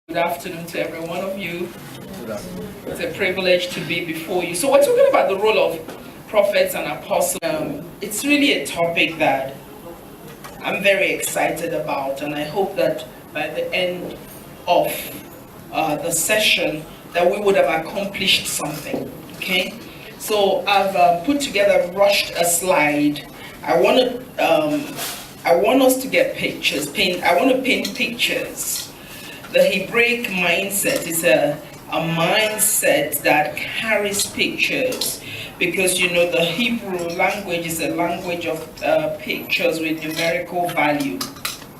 Good afternoon to every one of you. It's a privilege to be before you. So we're talking about the role of prophets and apostles. It's really a topic that I'm very excited about, and I hope that by the end of the session that we would have accomplished something. Okay, so I've put together, rushed a slide. I want us to get pictures. I want to paint pictures. The Hebraic mindset is a mindset that carries pictures, because the Hebrew language is a language of pictures with numerical value.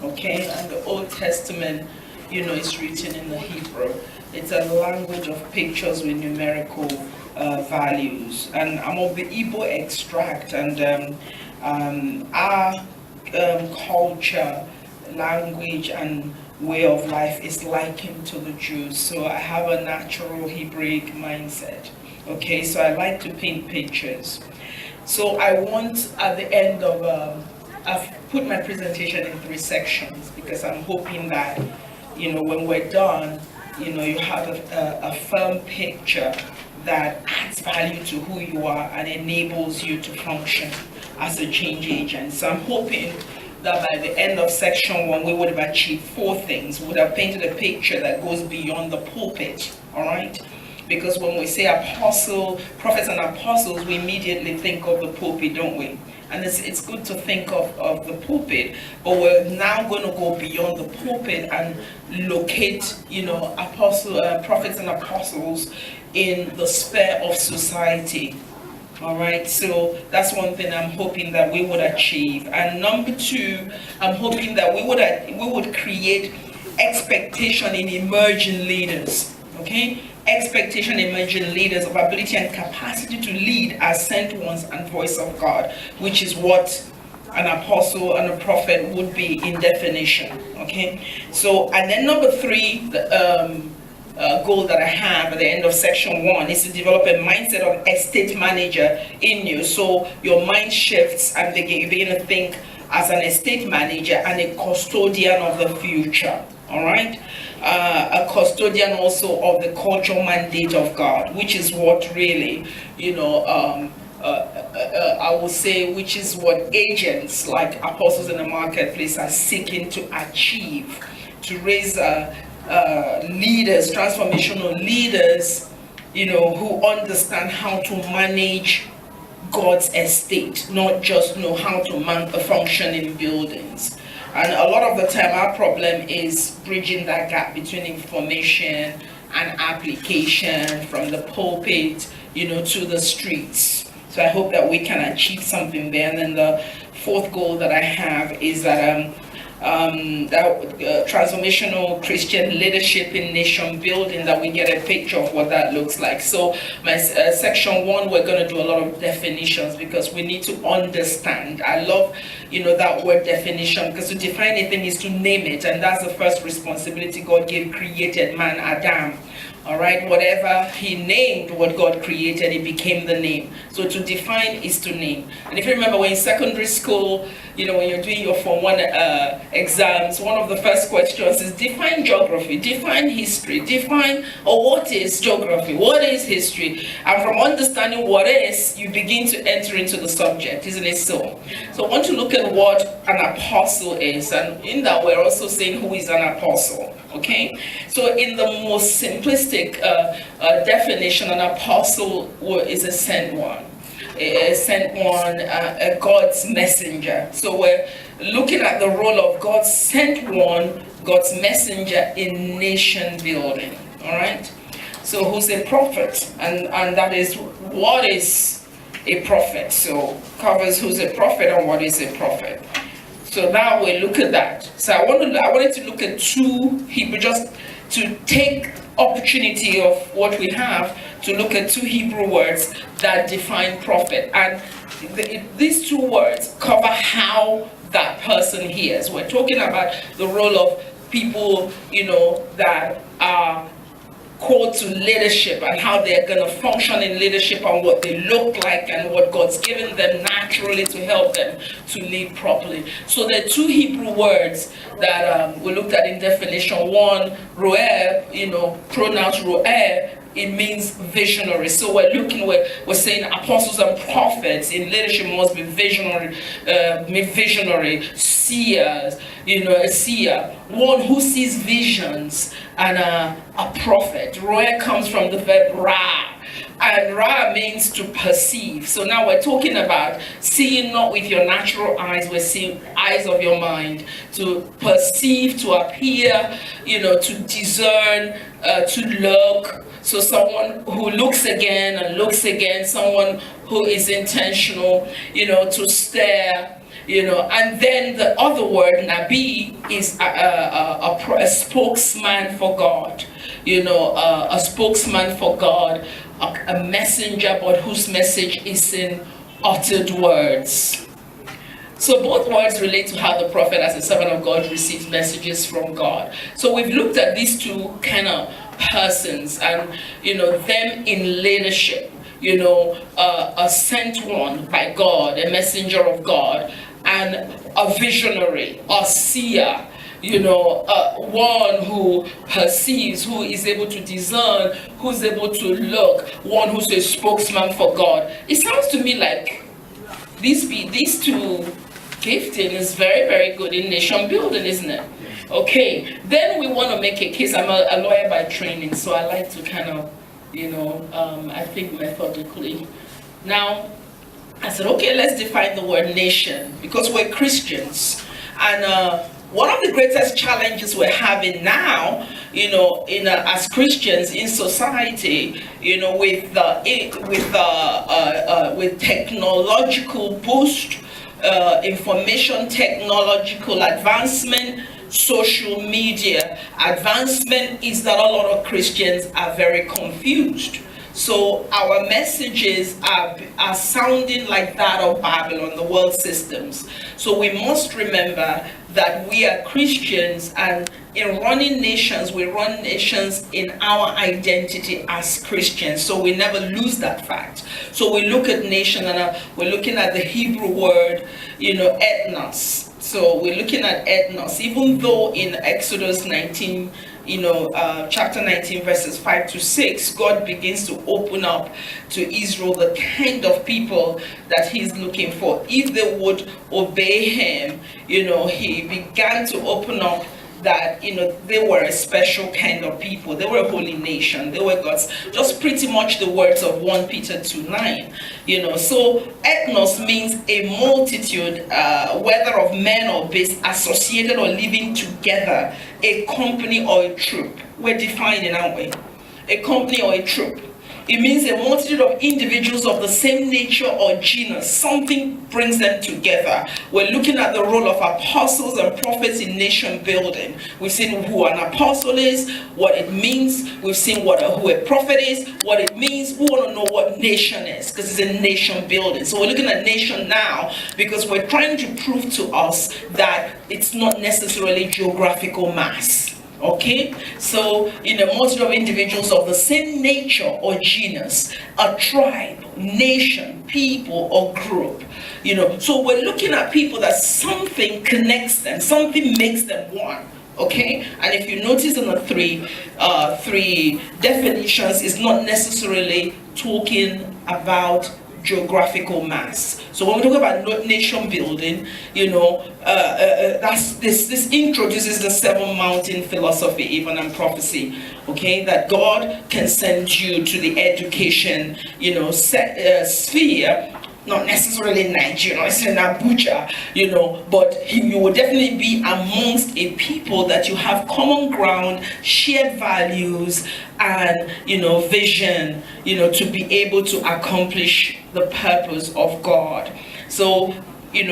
Okay, and the Old Testament, is written in the Hebrew. It's a language of pictures with numerical values. And I'm of the Igbo extract, and our culture, language, and way of life is likened to the Jews. So I have a natural Hebraic mindset. Okay, so I like to paint pictures. So I want, at the end of, I've put my presentation in 3 sections, because I'm hoping that, when we're done, you have a firm picture that adds value to who you are and enables you to function as a change agent. So I'm hoping that by the end of section 1, we would have achieved 4 things. We would have painted a picture that goes beyond the pulpit, all right? Because when we say prophets and apostles, we immediately think of the pulpit, don't we? And it's good to think of the pulpit, but we're now going to go beyond the pulpit and locate, prophets and apostles in the sphere of society. All right, so that's one thing I'm hoping that we would achieve. And number 2, I'm hoping that we would create expectation in emerging leaders. Okay, expectation in emerging leaders of ability and capacity to lead as sent ones and voice of God, which is what an apostle and a prophet would be in definition. Okay, so and then number 3, goal that I have at the end of section 1 is to develop a mindset of estate manager in you. So your mind shifts and you begin to think as an estate manager and a custodian of the future. All right, a custodian also of the cultural mandate of God, which is what really, I will say, which is what agents like apostles in the marketplace are seeking to achieve, to raise leaders, transformational leaders, who understand how to manage God's estate, not just know how to function in buildings. And a lot of the time, our problem is bridging that gap between information and application from the pulpit, to the streets. So I hope that we can achieve something there. And then the 4th goal that I have is that transformational Christian leadership in nation building, that we get a picture of what that looks like. So my section 1, we're going to do a lot of definitions, because we need to understand. I love that word definition, because to define anything is to name it, and that's the first responsibility God gave created man, Adam. All right, whatever he named what God created, it became the name. So to define is to name. And if you remember, when in secondary school, when you're doing your Form 1 exams, one of the first questions is define geography, define history, what is geography, what is history? And from understanding what is, you begin to enter into the subject, isn't it so? So I want to look at what an apostle is, and in that we're also saying who is an apostle. Okay, so in the most simplistic definition, an apostle is a sent one, a God's messenger. So we're looking at the role of God's sent one, God's messenger in nation building. All right, so who's a prophet, and that is, what is a prophet? So covers who's a prophet and what is a prophet. So now we look at that. So I wanted to look at 2 Hebrew, just to take opportunity of what we have to look at 2 Hebrew words that define prophet. And these 2 words cover how that person hears. We're talking about the role of people, that are called to leadership and how they're going to function in leadership and what they look like and what God's given them naturally to help them to lead properly. So there are two Hebrew words that we looked at in definition. One, roer, pronouns roer, it means visionary. So we're saying apostles and prophets in leadership must be visionary, seers, a seer, one who sees visions, and a prophet. Roer comes from the verb ra, and ra means to perceive. So now we're talking about seeing not with your natural eyes, we're seeing eyes of your mind, to perceive, to appear, to discern, to look. So someone who looks again and looks again, someone who is intentional, to stare, and then the other word, nabi, is a spokesman for God, a spokesman for God, a messenger, but whose message is in uttered words. So both words relate to how the prophet as a servant of God receives messages from God. So we've looked at these two kind of persons and, them in leadership, a sent one by God, a messenger of God, and a visionary, a seer, one who perceives, who is able to discern, who's able to look, one who's a spokesman for God. It sounds to me like these two gifting is very, very good in nation building, isn't it? Okay, then we want to make a case. I'm a lawyer by training, so I like to kind of, I think methodically. Now, I said, okay, let's define the word nation, because we're Christians. And one of the greatest challenges we're having now, as Christians in society, with technological boost, information technological advancement, social media advancement, is that a lot of Christians are very confused. So our messages are sounding like that of Babylon, the world systems. So we must remember that we are Christians, and in running nations, we run nations in our identity as Christians. So we never lose that fact. So we look at nation, and we're looking at the Hebrew word, ethnos. So we're looking at ethnos, even though in Exodus 19, chapter 19, verses 5 to 6, God begins to open up to Israel the kind of people that he's looking for. If they would obey him, he began to open up that, they were a special kind of people. They were a holy nation. They were God's, just pretty much the words of 1 Peter 2:9. So ethnos means a multitude, whether of men or beasts, associated or living together, a company or a troop. We're defining, aren't we? A company or a troop. It means a multitude of individuals of the same nature or genus. Something brings them together. We're looking at the role of apostles and prophets in nation building. We've seen who an apostle is, what it means. We've seen who a prophet is, what it means. We want to know what nation is, because it's a nation building. So we're looking at nation now because we're trying to prove to us that it's not necessarily geographical mass. Okay, so in a multitude of individuals of the same nature or genus, a tribe, nation, people, or group. So we're looking at people that something connects them, something makes them one. Okay, and if you notice in the three definitions, it's not necessarily talking about geographical mass. So when we talk about nation building, that's this introduces the 7 mountain philosophy, even, and prophecy. Okay, that God can send you to the education, sphere. Not necessarily in Nigeria, it's in Abuja, but you will definitely be amongst a people that you have common ground, shared values, and vision, to be able to accomplish the purpose of God. So, in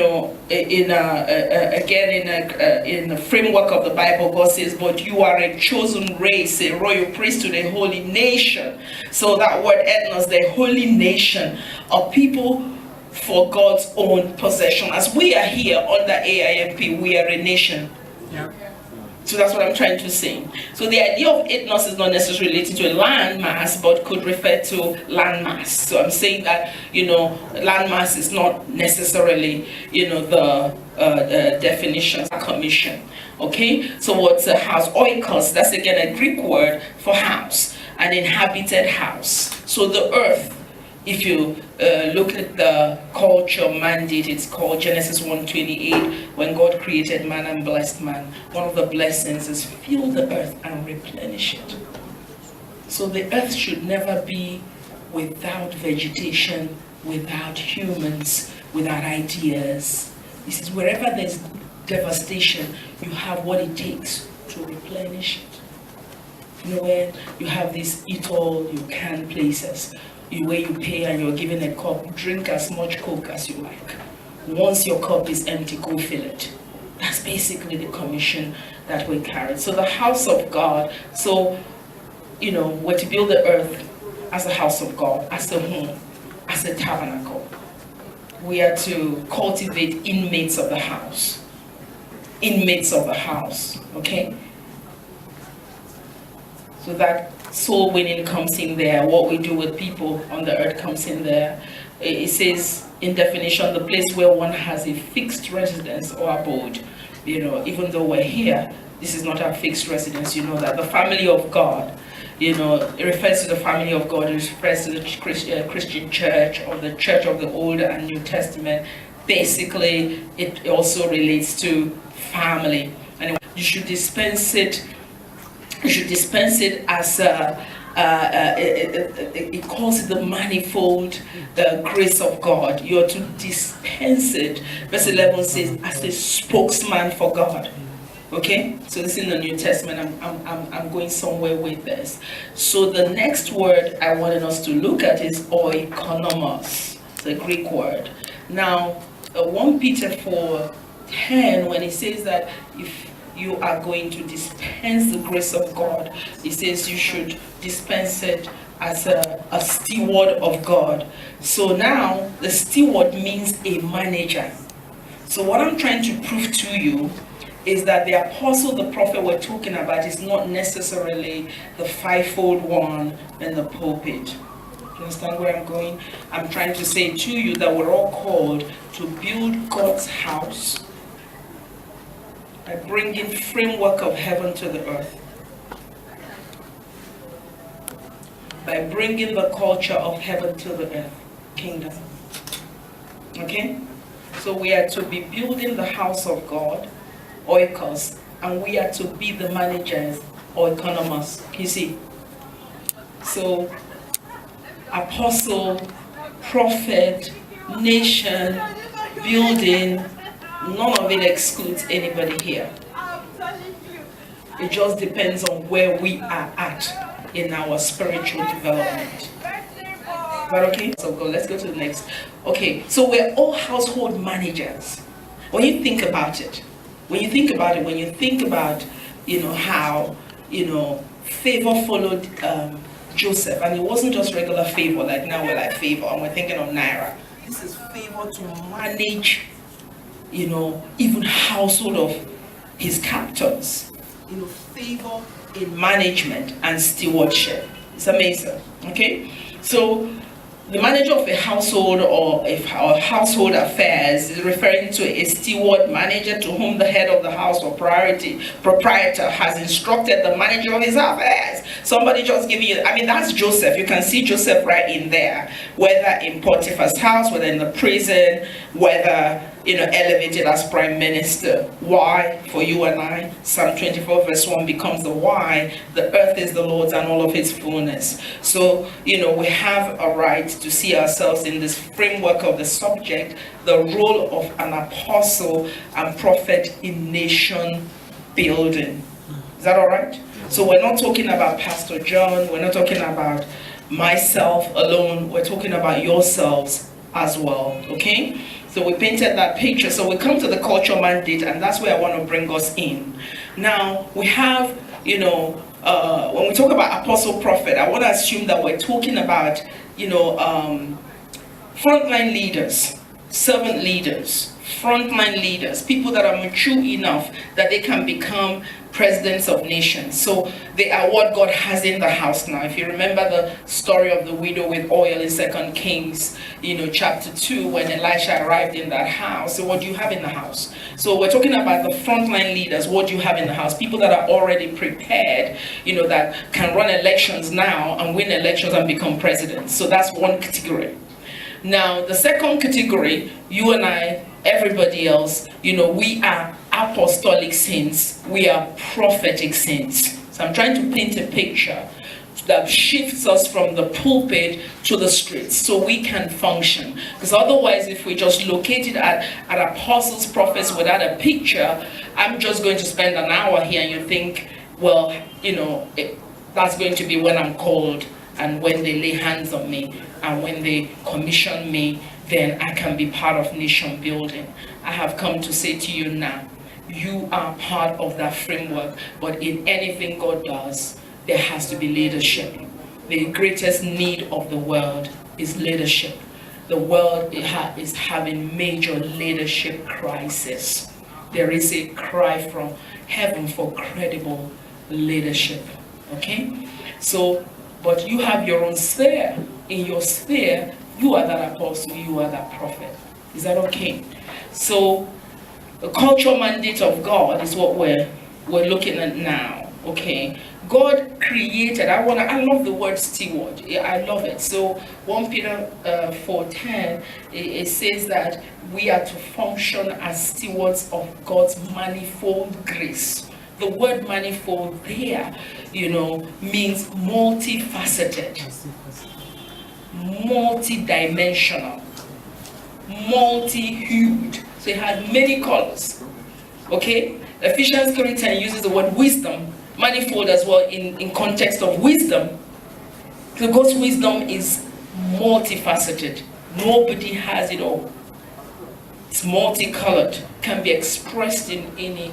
the framework of the Bible, God says, "But you are a chosen race, a royal priesthood, a holy nation." So that word ethnos, the holy nation of people for God's own possession. As we are here under AIMP, we are a nation. Yeah. So that's what I'm trying to say. So the idea of ethnos is not necessarily related to a land mass, but could refer to land mass. So I'm saying that, land mass is not necessarily, the definition, commission. Okay, so what's a house? Oikos, that's again a Greek word for house, an inhabited house. So the earth, if you look at the culture mandate, it's called Genesis 1:28. When God created man and blessed man, one of the blessings is fill the earth and replenish it. So the earth should never be without vegetation, without humans, without ideas. This is wherever there's devastation, you have what it takes to replenish it. Where you have these eat all you can places, where you pay and you're given a cup, drink as much Coke as you like. Once your cup is empty, go fill it. That's basically the commission that we carried. So the house of God, so, we're to build the earth as a house of God, as a home, as a tabernacle. We are to cultivate inmates of the house. Inmates of the house, okay? So that soul winning comes in there. What we do with people on the earth comes in there. It says in definition, the place where one has a fixed residence or abode. Even though we're here, this is not our fixed residence. That the family of God, it refers to the family of God. It refers to the Christian church, or the church of the Old and New Testament. Basically, it also relates to family, and you should dispense it. You should dispense it as it calls it the manifold grace of God. You are to dispense it. Verse 11 says, as a spokesman for God. Okay, so this is in the New Testament. I'm going somewhere with this. So the next word I wanted us to look at is oikonomos. It's a Greek word. Now, 1 Peter 4:10, when it says that if you are going to dispense the grace of God, it says you should dispense it as a steward of God. So now the steward means a manager. So what I'm trying to prove to you is that the apostle, the prophet we're talking about, is not necessarily the fivefold one in the pulpit. You understand where I'm going? I'm trying to say to you that we're all called to build God's house by bringing framework of heaven to the earth, by bringing the culture of heaven to the earth, kingdom. Okay? So we are to be building the house of God, oikos, and we are to be the managers, oikonomos. You see? So, apostle, prophet, nation, building, none of it excludes anybody here. It just depends on where we are at in our spiritual development. But okay, so let's go to the next. Okay, so we're all household managers. When you think about it, when you think about, how, favor followed Joseph, and it wasn't just regular favor, like now we're like favor, and we're thinking of Naira. This is favor to manage, even household of his captors. Favor in management and stewardship. It's amazing. Okay, so the manager of a household or household affairs is referring to a steward manager to whom the head of the house or proprietor has instructed the manager of his affairs. Somebody just giving you, that's Joseph. You can see Joseph right in there, whether in Potiphar's house, whether in the prison, whether elevated as prime minister. Why? For you and I, Psalm 24 verse 1 becomes the why. The earth is the Lord's and all of its fullness. So, we have a right to see ourselves in this framework of the subject, the role of an apostle and prophet in nation building. Is that all right? So we're not talking about Pastor John, we're not talking about myself alone, we're talking about yourselves as well, okay? So we painted that picture. So we come to the cultural mandate, and that's where I want to bring us in. Now, we have, when we talk about apostle prophet, I want to assume that we're talking about, frontline leaders, frontline leaders, people that are mature enough that they can become presidents of nations. So they are what God has in the house now. If you remember the story of the widow with oil in 2 Kings, chapter 2, when Elisha arrived in that house. So what do you have in the house? So we're talking about the frontline leaders. What do you have in the house? People that are already prepared, that can run elections now and win elections and become presidents. So that's one category. Now, the second category, you and I, everybody else, we are apostolic saints. We are prophetic saints. So I'm trying to paint a picture that shifts us from the pulpit to the streets so we can function. Because otherwise, if we just locate it at apostles, prophets without a picture, I'm just going to spend an hour here and you think, well, that's going to be when I'm called and when they lay hands on me and when they commission me, then I can be part of nation building. I have come to say to you now, you are part of that framework, but in anything God does, there has to be leadership. The greatest need of the world is leadership. The world is having major leadership crisis. There is a cry from heaven for credible leadership. Okay? So, but you have your own sphere. In your sphere, you are that apostle, you are that prophet. Is that okay? So, the cultural mandate of God is what we're looking at now. Okay? God created, I love the word steward. I love it. So 1 Peter 4:10, it says that we are to function as stewards of God's manifold grace. The word manifold there, means multifaceted, multi-dimensional, multi-hued. So it has many colors. Okay? Ephesians 3:10 uses the word wisdom, manifold as well in context of wisdom. So God's wisdom is multifaceted. Nobody has it all. It's multicolored, can be expressed in any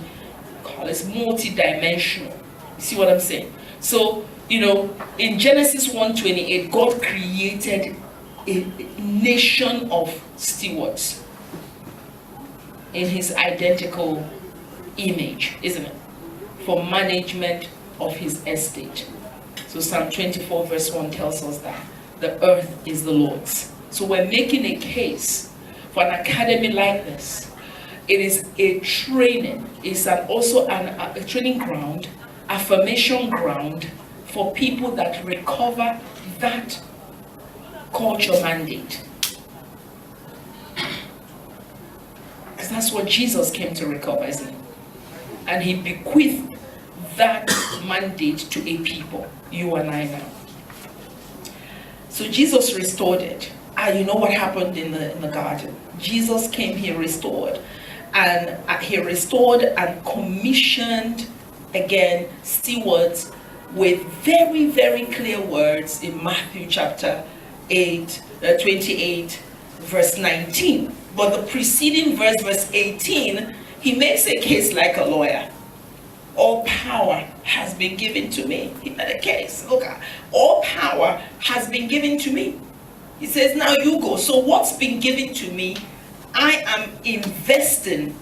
color. It's multidimensional. You see what I'm saying? So, in Genesis 1:28, God created a nation of stewards in his identical image, isn't it? For management of his estate. So Psalm 24 verse 1 tells us that the earth is the Lord's. So we're making a case for an academy like this. It is a training. It's also a training ground, affirmation ground for people that recover that culture mandate. Because that's what Jesus came to recover, isn't it? And he bequeathed that mandate to a people, you and I now. So Jesus restored it. You know what happened in the garden? Jesus came, he restored. And he restored and commissioned, again, stewards with very, very clear words in Matthew chapter 28, verse 19. But the preceding verse 18, he makes a case like a lawyer. All power has been given to me. He made a case. Look, all power has been given to me. He says, now you go. So what's been given to me, I am investing,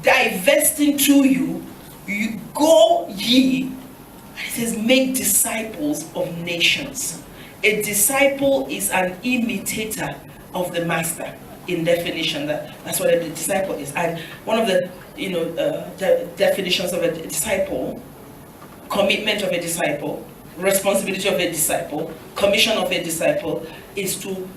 divesting to you. You go ye. And he says, make disciples of nations. A disciple is an imitator of the master. In definition, that's what a disciple is. And one of the the definitions of a disciple, commitment of a disciple, responsibility of a disciple, commission of a disciple, is to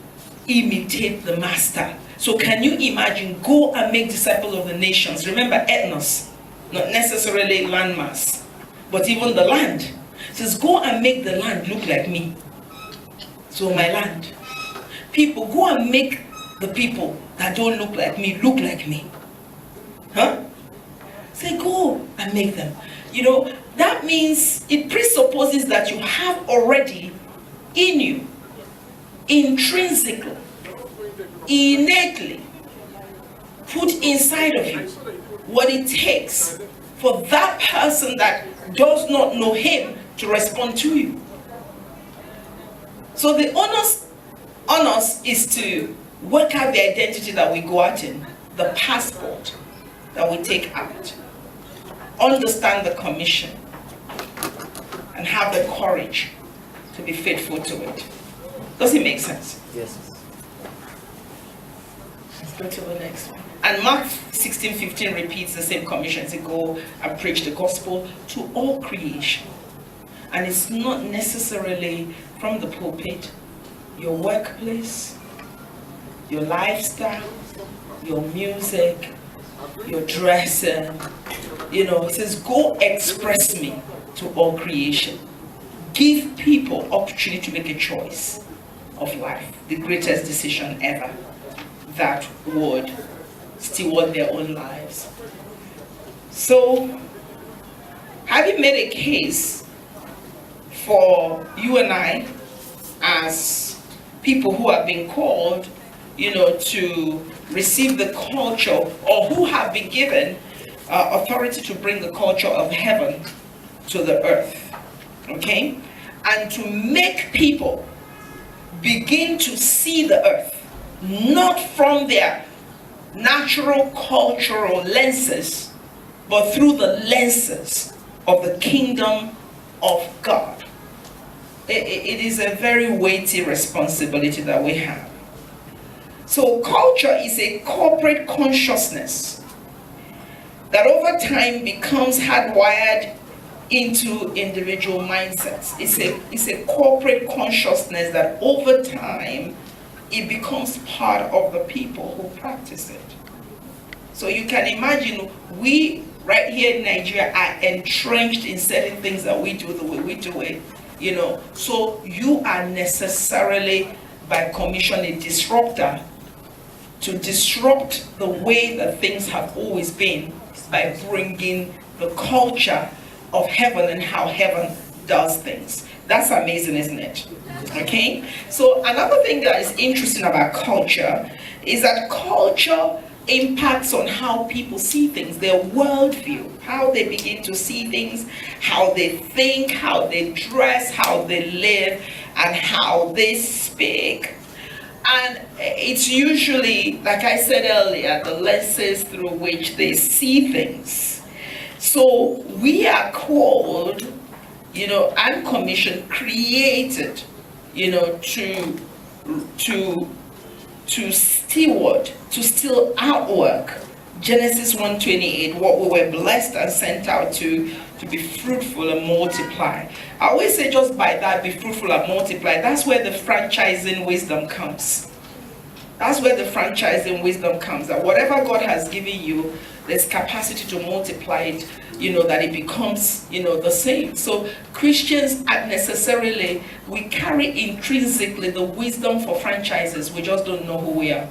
imitate the master. So can you imagine, go and make disciples of the nations? Remember, ethnos, not necessarily landmass, but even the land. It says, go and make the land look like me. So my land. People, go and make the people that don't look like me. Huh? Say, go and make them. That means it presupposes that you have already in you, intrinsically, innately, put inside of you what it takes for that person that does not know him to respond to you. So the onus on us is to work out the identity that we go out in, the passport that we take out. understand the commission and have the courage to be faithful to it. Does it make sense? Yes. Let's go to the next one. And Mark 16:15 repeats the same commission to go and preach the gospel to all creation. And it's not necessarily from the pulpit, your workplace, your lifestyle, your music, your dressing. You know, it says, go express me to all creation. Give people opportunity to make a choice of life, the greatest decision ever, that would steward their own lives. So, having made a case for you and I as people who have been called, you know, to receive the culture, or who have been given authority to bring the culture of heaven to the earth, okay? And to make people begin to see the earth, not from their natural cultural lenses, but through the lenses of the kingdom of God. It is a very weighty responsibility that we have. So culture is a corporate consciousness that over time becomes hardwired into individual mindsets. It's a corporate consciousness that over time it becomes part of the people who practice it. So you can imagine, we right here in Nigeria are entrenched in certain things that we do the way we do it, you know. So you are necessarily, by commission, a disruptor to disrupt the way that things have always been by bringing the culture of heaven and how heaven does things. That's amazing, isn't it? Okay? So another thing that is interesting about culture is that culture impacts on how people see things, their worldview, how they begin to see things, how they think, how they dress, how they live, and how they speak. And it's usually, like I said earlier, the lenses through which they see things. So we are called, you know, and commissioned, created, you know, to steward, to still outwork Genesis 1:28, what we were blessed and sent out to be fruitful and multiply. I always say, just by that, be fruitful and multiply. That's where the franchising wisdom comes. That's where the franchising wisdom comes. That whatever God has given you, there's capacity to multiply it, you know, that it becomes, you know, the same. So Christians aren't necessarily, we carry intrinsically the wisdom for franchises. We just don't know who we are.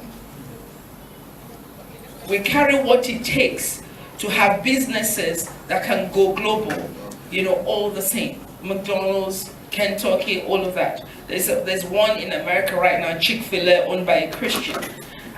We carry what it takes to have businesses that can go global, you know, all the same. McDonald's, Kentucky, all of that. There's one in America right now, Chick-fil-A, owned by a Christian,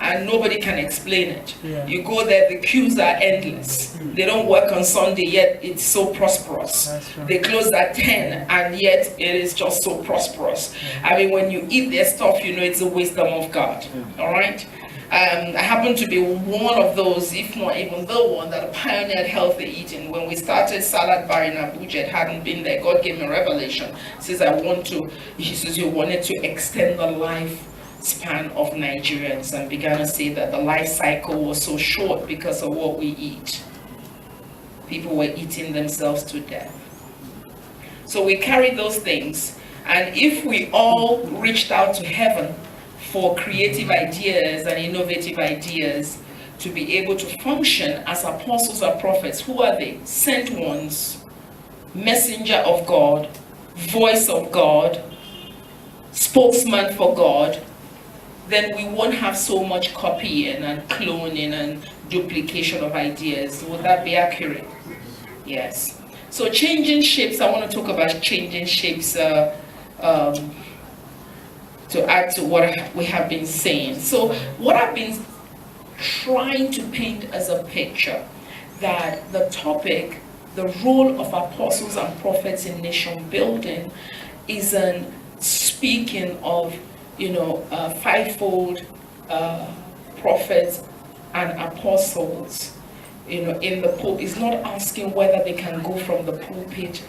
and nobody can explain it. Yeah. You go there, the queues are endless. They don't work on Sunday, yet it's so prosperous. Right. They close at 10, and yet it is just so prosperous. Yeah. I mean, when you eat their stuff, you know it's the wisdom of God. All right? I happen to be one of those, if not even the one, that pioneered healthy eating. When we started Salad Bar in Abuja, it hadn't been there. God gave me a revelation. He says, he says, you wanted to extend the lifespan of Nigerians, and began to say that the life cycle was so short because of what we eat. People were eating themselves to death. So we carried those things, and if we all reached out to heaven for creative ideas and innovative ideas to be able to function as apostles and prophets, who are they? Sent ones, messenger of God, voice of God, spokesman for God, then we won't have so much copying and cloning and duplication of ideas. Would that be accurate? Yes. So changing shapes, I want to talk about changing shapes to add to what we have been saying. So what I've been trying to paint as a picture, that the topic, the role of apostles and prophets in nation building, isn't speaking of, you know, fivefold prophets and apostles, in the pulpit, is not asking whether they can go from the pulpit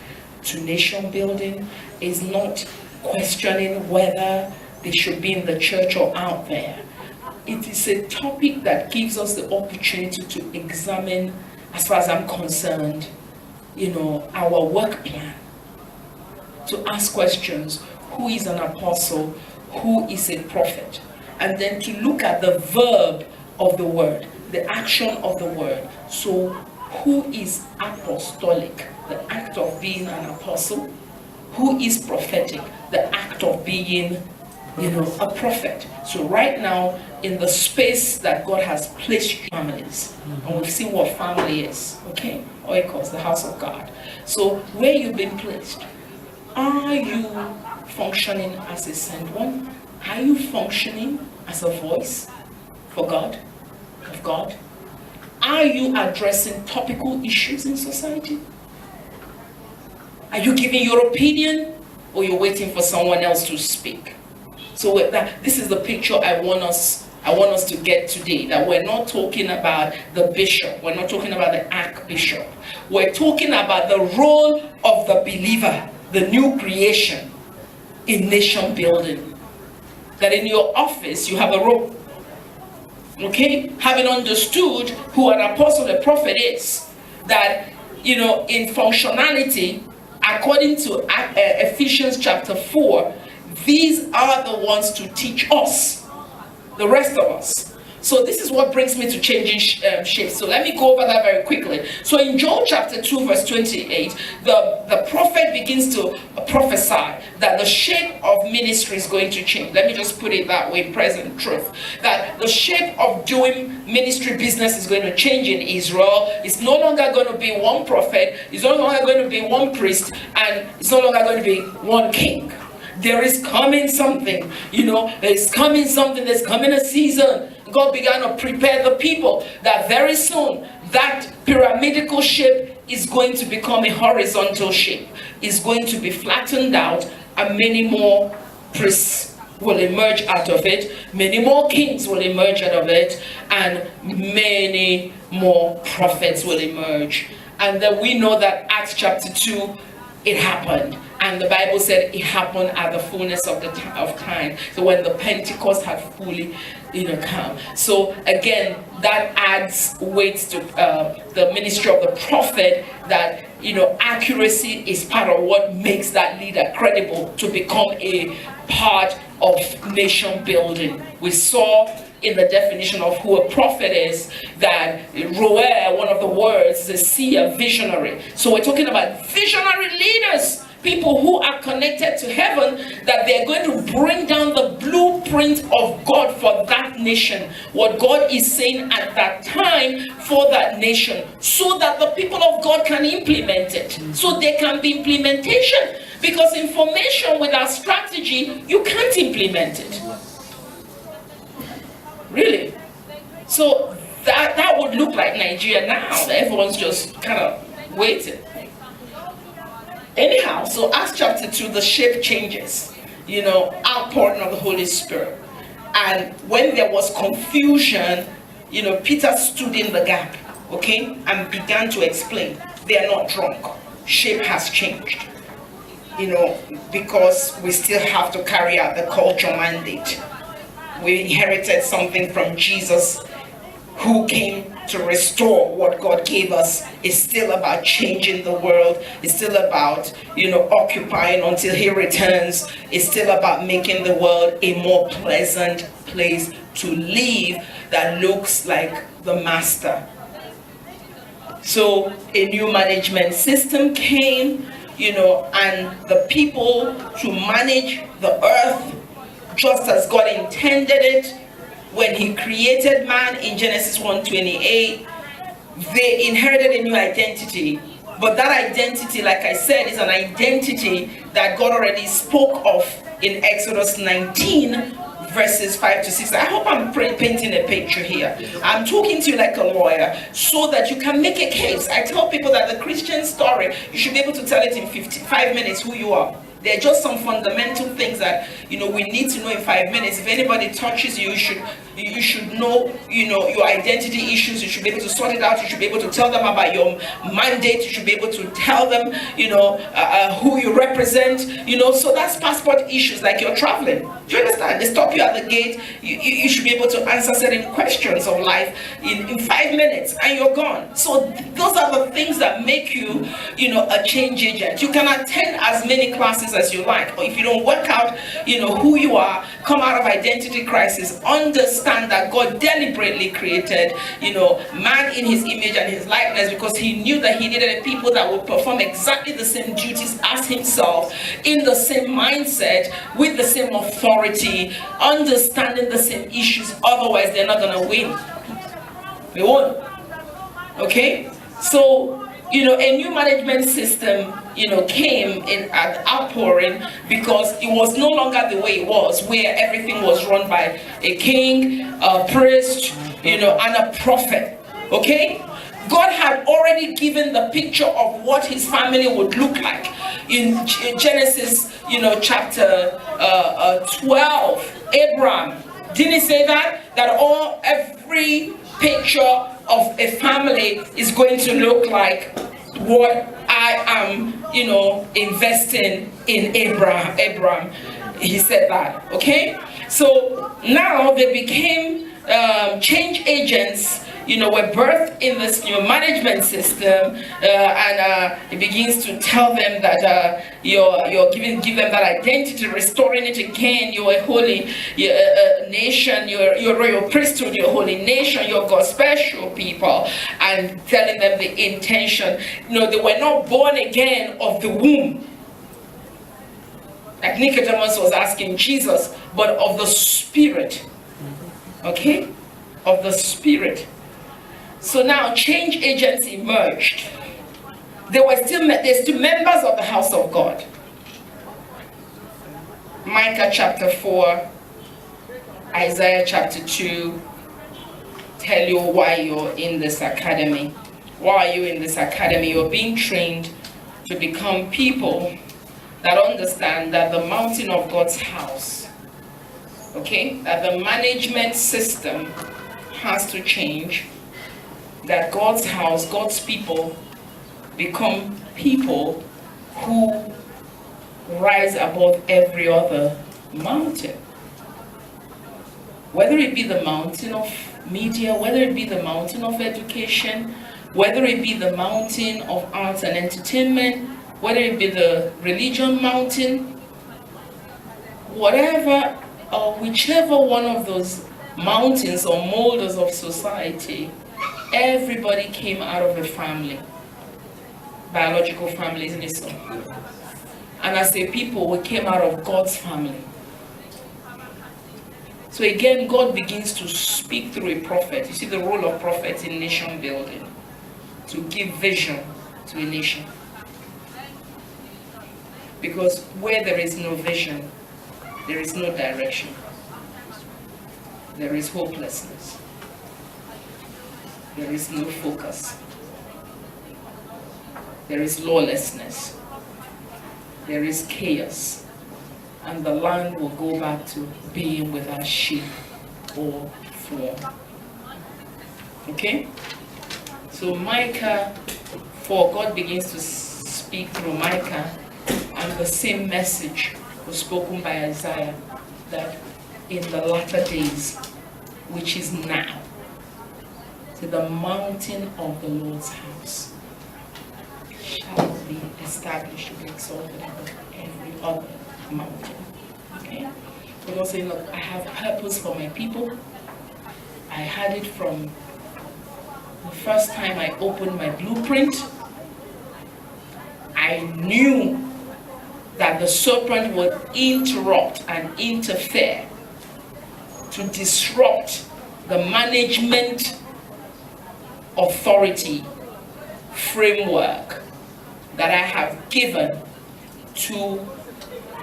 to nation building, is not questioning whether they should be in the church or out there. It is a topic that gives us the opportunity to examine, as far as I'm concerned, our work plan. To ask questions: who is an apostle? Who is a prophet? And then to look at the verb of the word, the action of the word. So who is apostolic? The act of being an apostle. Who is prophetic? The act of being, a prophet. So right now, in the space that God has placed families, and we've seen what family is, okay? Oikos, the house of God. So where you've been placed, are you functioning as a sent one? Are you functioning as a voice for God, of God? Are you addressing topical issues in society? Are you giving your opinion, or you're waiting for someone else to speak? So with that, this is the picture I want us to get today, that we're not talking about the bishop, we're not talking about the archbishop. We're talking about the role of the believer, the new creation in nation building. That in your office you have a role. Okay? Having understood who an apostle, a prophet is, that, in functionality, according to Ephesians chapter 4, these are the ones to teach us, the rest of us. So this is what brings me to changing shapes. So let me go over that very quickly. So in Joel chapter 2 verse 28, the prophet begins to prophesy that the shape of ministry is going to change. Let me just put it that way, present truth. That the shape of doing ministry business is going to change in Israel. It's no longer going to be one prophet. It's no longer going to be one priest. And it's no longer going to be one king. There is coming something, there's coming something, there's coming a season. God began to prepare the people that very soon that pyramidical shape is going to become a horizontal shape. It's going to be flattened out, and many more priests will emerge out of it. Many more kings will emerge out of it, and many more prophets will emerge. And then we know that Acts chapter 2, it happened. And the Bible said it happened at the fullness of time. So when the Pentecost had fully, come. So again, that adds weight to the ministry of the prophet. That accuracy is part of what makes that leader credible to become a part of nation building. We saw in the definition of who a prophet is that roer, one of the words, is a seer, visionary. So we're talking about visionary leaders. People who are connected to heaven, that they're going to bring down the blueprint of God for that nation, what God is saying at that time for that nation, so that the people of God can implement it. So there can be implementation, because information without strategy, you can't implement it. Really? So that would look like Nigeria now, that everyone's just kind of waiting. Anyhow, so Acts chapter 2, the shape changes, outpouring of the Holy Spirit. And when there was confusion, Peter stood in the gap, okay, and began to explain. They are not drunk. Shape has changed, because we still have to carry out the culture mandate. We inherited something from Jesus, who came to restore what God gave us. Is still about changing the world. It's still about, occupying until He returns. It's still about making the world a more pleasant place to live that looks like the Master. So a new management system came, and the people to manage the earth just as God intended it. When He created man in Genesis 1:28, they inherited a new identity. But that identity, like I said, is an identity that God already spoke of in Exodus 19, verses 5 to 6. I hope I'm painting a picture here. I'm talking to you like a lawyer so that you can make a case. I tell people that the Christian story, you should be able to tell it in 5 minutes who you are. There are just some fundamental things that, you know, we need to know in 5 minutes. If anybody touches you, you should know, you know, your identity issues. You should be able to sort it out. You should be able to tell them about your mandate. You should be able to tell them, you know, who you represent, you know. So that's passport issues, like you're traveling. Do you understand? They stop you at the gate. You should be able to answer certain questions of life in 5 minutes, and you're gone. So those are the things that make you, you know, a change agent. You can attend as many classes as you like, or if you don't work out, you know, who you are, come out of identity crisis, understand that God deliberately created, you know, man in his image and his likeness, because he knew that he needed a people that would perform exactly the same duties as himself, in the same mindset, with the same authority, understanding the same issues. Otherwise they're not going to win. They won't. Okay? So, you know, a new management system, you know, came in at outpouring, because it was no longer the way it was, where everything was run by a king, a priest, you know, and a prophet. Okay? God had already given the picture of what his family would look like in Genesis, you know, chapter 12. Abraham, didn't he say that every picture of a family is going to look like what I am, you know, investing in Abraham. He said that. Okay, so now they became change agents, you know, were birthed in this new management system, and it begins to tell them that you're give them that identity, restoring it again. You're a holy nation, you're a royal priesthood, you're a holy nation, you're God's special people, and telling them the intention. You know, they were not born again of the womb, like Nicodemus was asking Jesus, but of the Spirit. Okay, of the Spirit. So now change agents emerged. They're still members of the house of God. Micah chapter 4, Isaiah chapter 2 tell you why you're in this academy. Why are you in this academy? You're being trained to become people that understand that the mountain of God's house, okay, that the management system has to change, that God's house, God's people become people who rise above every other mountain. Whether it be the mountain of media, whether it be the mountain of education, whether it be the mountain of arts and entertainment, whether it be the religion mountain, whatever or whichever one of those mountains or molders of society, everybody came out of a family, biological family, isn't it so? And as a people, we came out of God's family. So again, God begins to speak through a prophet. You see the role of prophets in nation building, to give vision to a nation. Because where there is no vision, there is no direction. There is hopelessness. There is no focus. There is lawlessness. There is chaos. And the land will go back to being without shape or form. Okay? So Micah 4, God begins to speak through Micah, and the same message was spoken by Isaiah, that in the latter days, which is now, to the mountain of the Lord's house shall be established, to be exalted above every other mountain. Okay? The Lord saying, look, I have purpose for my people. I had it from the first time I opened my blueprint. I knew that the serpent would interrupt and interfere to disrupt the management authority framework that I have given to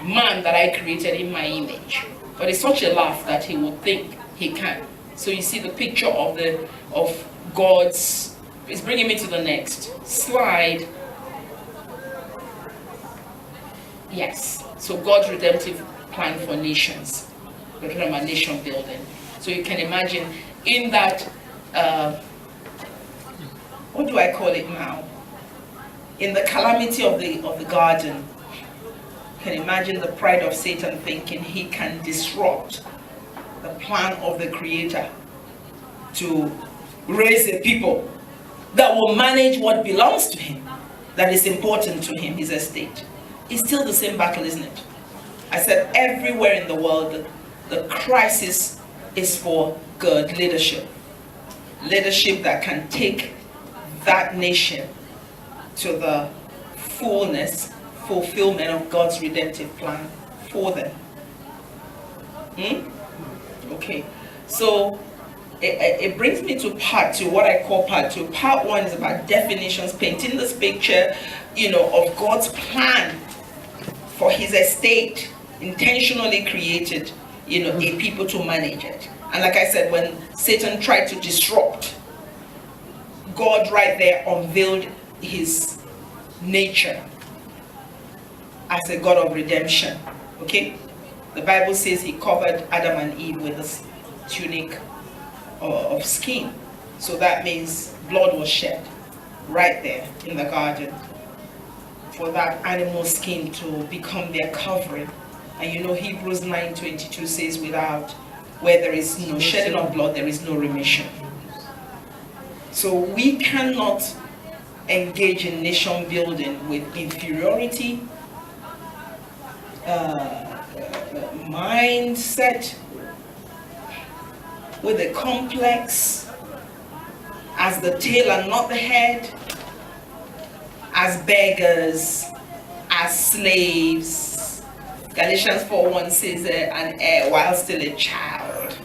man that I created in my image. But it's such a laugh that he would think he can. So you see the picture of God's. It's bringing me to the next slide. Yes. So God's redemptive plan for nations. We're talking about nation building. So you can imagine in that, what do I call it now? In the calamity of the garden, you can imagine the pride of Satan thinking he can disrupt the plan of the Creator to raise a people that will manage what belongs to him, that is important to him, his estate. It's still the same battle, isn't it? I said everywhere in the world, the crisis is for good leadership. Leadership that can take that nation to the fulfillment of God's redemptive plan for them. Okay, so it brings me to part two, what I call part two. Part one is about definitions, painting this picture, of God's plan for his estate, intentionally created, a people to manage it. And like I said, when Satan tried to disrupt, God right there unveiled his nature as a God of redemption. Okay? The Bible says he covered Adam and Eve with this tunic of skin. So that means blood was shed right there in the garden for that animal skin to become their covering. And Hebrews 9:22 says, where there is no shedding of blood, there is no remission. So we cannot engage in nation building with inferiority, mindset, with a complex, as the tail and not the head, as beggars, as slaves. Galatians 4:1 says an heir while still a child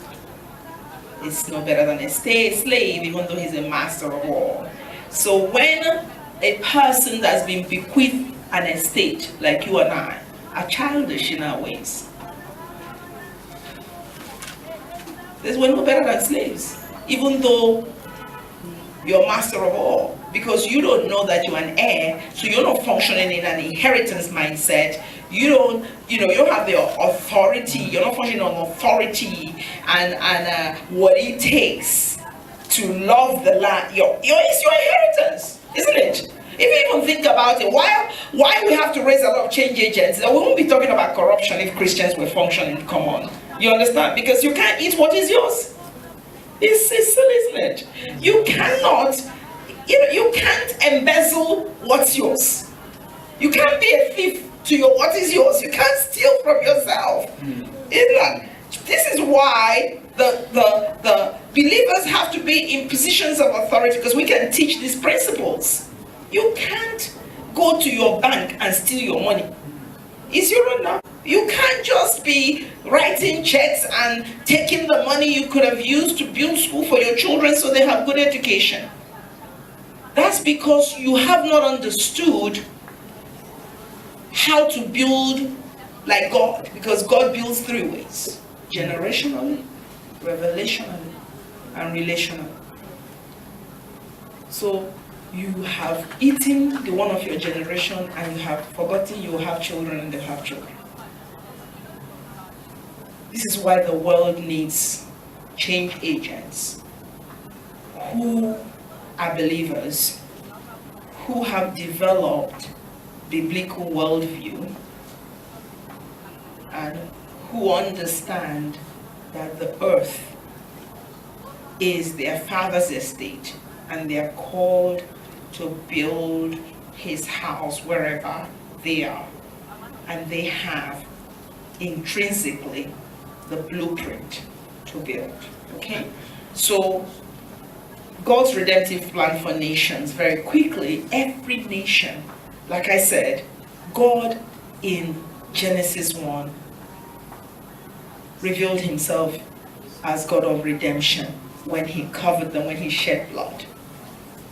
is no better than a slave, even though he's a master of all. So when a person that's been bequeathed an estate, like you and I, are childish in our ways, we're no better than slaves, even though you're master of all, because you don't know that you're an heir, so you're not functioning in an inheritance mindset. You don't have the authority. You're not functioning on authority and what it takes to love the land. It's your inheritance, isn't it? If you even think about it, why we have to raise a lot of change agents? We won't be talking about corruption if Christians were functioning. Come on, you understand? Because you can't eat what is yours. It's silly, isn't it? You cannot, you can't embezzle what's yours. You can't be a thief to what is yours. You can't steal from yourself. This is why the believers have to be in positions of authority, because we can teach these principles. You can't go to your bank and steal your money. It's your own now. You can't just be writing checks and taking the money you could have used to build school for your children so they have good education. That's because you have not understood how to build like God, because God builds three ways: generationally, revelationally, and relationally. So you have eaten the one of your generation and you have forgotten you will have children and they'll have children. This is why the world needs change agents who are believers, who have developed biblical worldview, and who understand that the earth is their father's estate and they are called to build his house wherever they are, and they have intrinsically the blueprint to build. Okay, so God's redemptive plan for nations, very quickly, every nation, like I said, God in Genesis 1 revealed himself as God of redemption when he covered them, when he shed blood.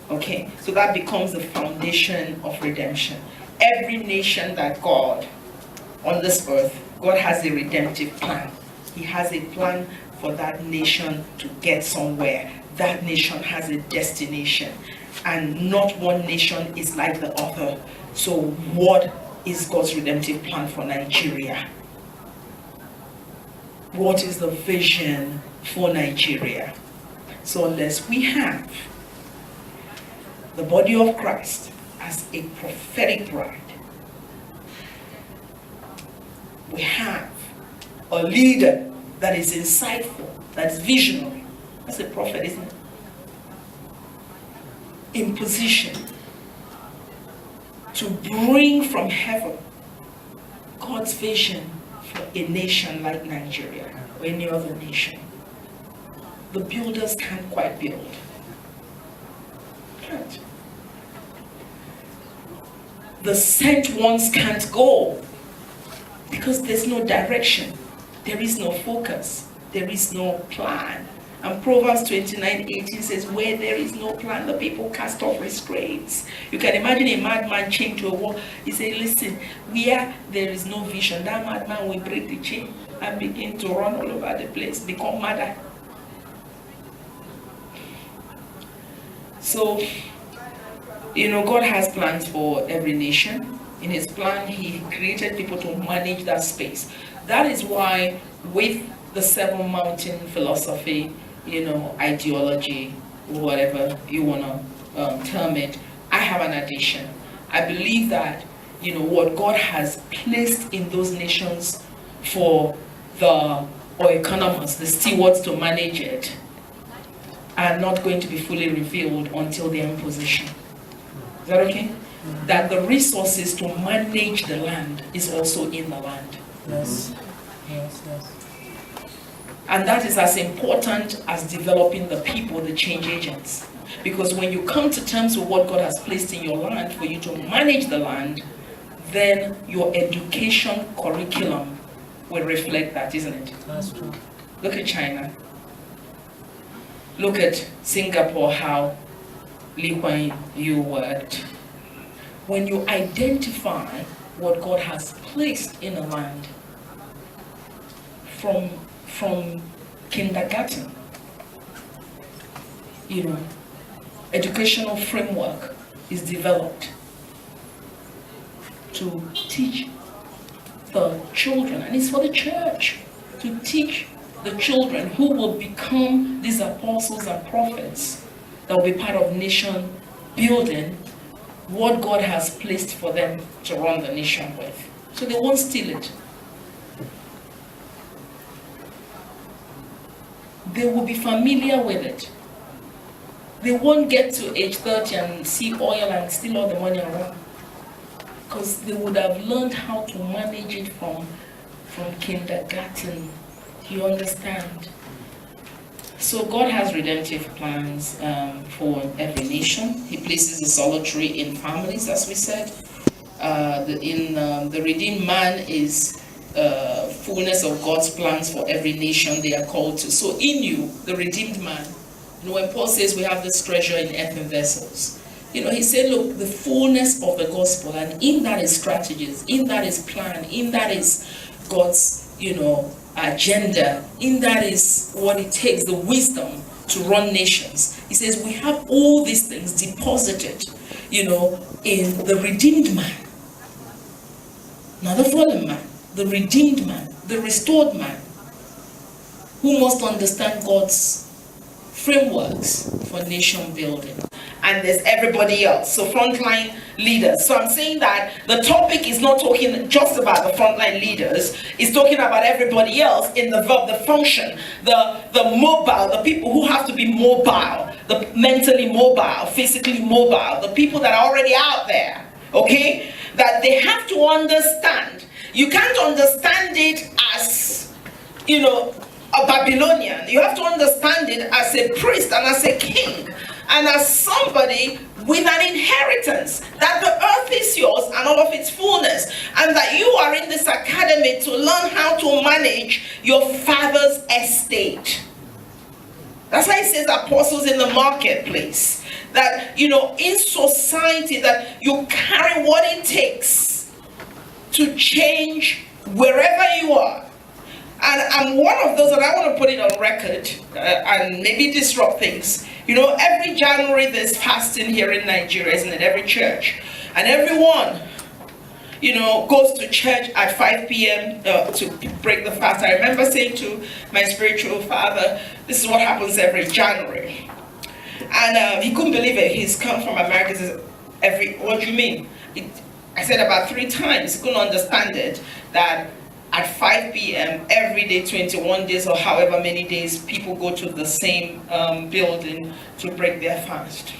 Okay, so that becomes the foundation of redemption. Every nation that God on this earth, God has a redemptive plan. He has a plan for that nation to get somewhere. That nation has a destination, and not one nation is like the other. So what is God's redemptive plan for Nigeria? What is the vision for Nigeria? So unless we have the body of Christ as a prophetic bride, we have a leader that is insightful, that's visionary. That's a prophet, isn't it? In position to bring from heaven God's vision for a nation like Nigeria or any other nation. The builders can't quite build. Can't. The sent ones can't go because there's no direction. There is no focus. There is no plan. And Proverbs 29:18 says, where there is no plan, the people cast off restraints. You can imagine a madman chained to a wall. He said, listen, where there is no vision, that madman will break the chain and begin to run all over the place, become madder. So, God has plans for every nation. In his plan, he created people to manage that space. That is why with the seven mountain philosophy, ideology, whatever you want to term it, I have an addition. I believe that, what God has placed in those nations for or economists, the stewards to manage it, are not going to be fully revealed until they're in position. Is that okay? Mm-hmm. That the resources to manage the land is also in the land. Yes. Yes. And that is as important as developing the people, the change agents. Because when you come to terms with what God has placed in your land for you to manage the land, then your education curriculum will reflect that, isn't it? That's true. Look at China. Look at Singapore, how Lee Kuan Yew worked. When you identify what God has placed in a land, from kindergarten, educational framework is developed to teach the children, and it's for the church, to teach the children who will become these apostles and prophets that will be part of nation building, what God has placed for them to run the nation with. So they won't steal it. They will be familiar with it. They won't get to age 30 and see oil and steal all the money around. Because they would have learned how to manage it from kindergarten. Do you understand? So God has redemptive plans for every nation. He places the solitary in families, as we said. The redeemed man is fullness of God's plans for every nation they are called to. So in you, the redeemed man, when Paul says we have this treasure in earthen vessels, he said, look, the fullness of the gospel, and in that is strategies, in that is plan, in that is God's, agenda, in that is what it takes, the wisdom to run nations. He says we have all these things deposited, in the redeemed man. Not the fallen man, the redeemed man, the restored man, who must understand God's frameworks for nation building. And there's everybody else, so frontline leaders. So I'm saying that the topic is not talking just about the frontline leaders, it's talking about everybody else in the verb, the function, the mobile, the people who have to be mobile, the mentally mobile, physically mobile, the people that are already out there, okay? That they have to understand. You can't understand it as, a Babylonian. You have to understand it as a priest and as a king and as somebody with an inheritance, that the earth is yours and all of its fullness, and that you are in this academy to learn how to manage your father's estate. That's why it says apostles in the marketplace. That, in society, that you carry what it takes to change wherever you are. And I'm one of those, and I want to put it on record and maybe disrupt things. Every January there's fasting here in Nigeria, isn't it? Every church. And everyone goes to church at 5 p.m. To break the fast. I remember saying to my spiritual father, this is what happens every January. And he couldn't believe it. He's come from America. He says, what do you mean? I said about 3 times. He couldn't understand it, that at 5 p.m. every day, 21 days or however many days, people go to the same building to break their fast.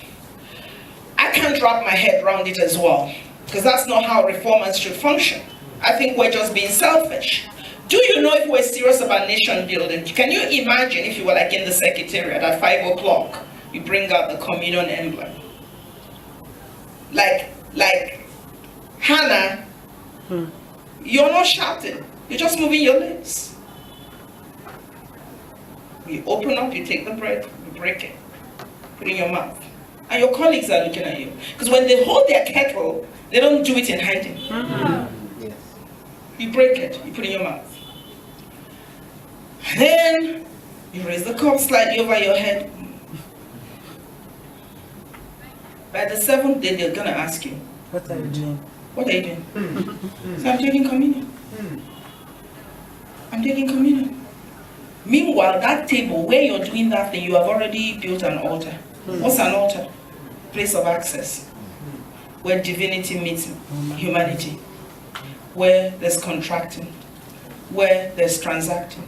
I can't wrap my head around it as well, because that's not how reformers should function. I think we're just being selfish. Do you know, if we're serious about nation building, can you imagine if you were like in the secretariat at 5 o'clock, you bring out the communion emblem? Like Hannah, you're not shouting, you're just moving your lips. You open up, you take the bread, you break it, put it in your mouth. And your colleagues are looking at you. Because when they hold their kettle, they don't do it in hiding. Yes. You break it, you put it in your mouth. And then you raise the cup slightly over your head. By the 7th day, they're going to ask you, What are you doing? what are you doing? So I'm taking communion. I'm taking communion. Meanwhile, that table where you're doing that thing, you have already built an altar. What's an altar? Place of access, where divinity meets humanity, where there's contracting, where there's transacting,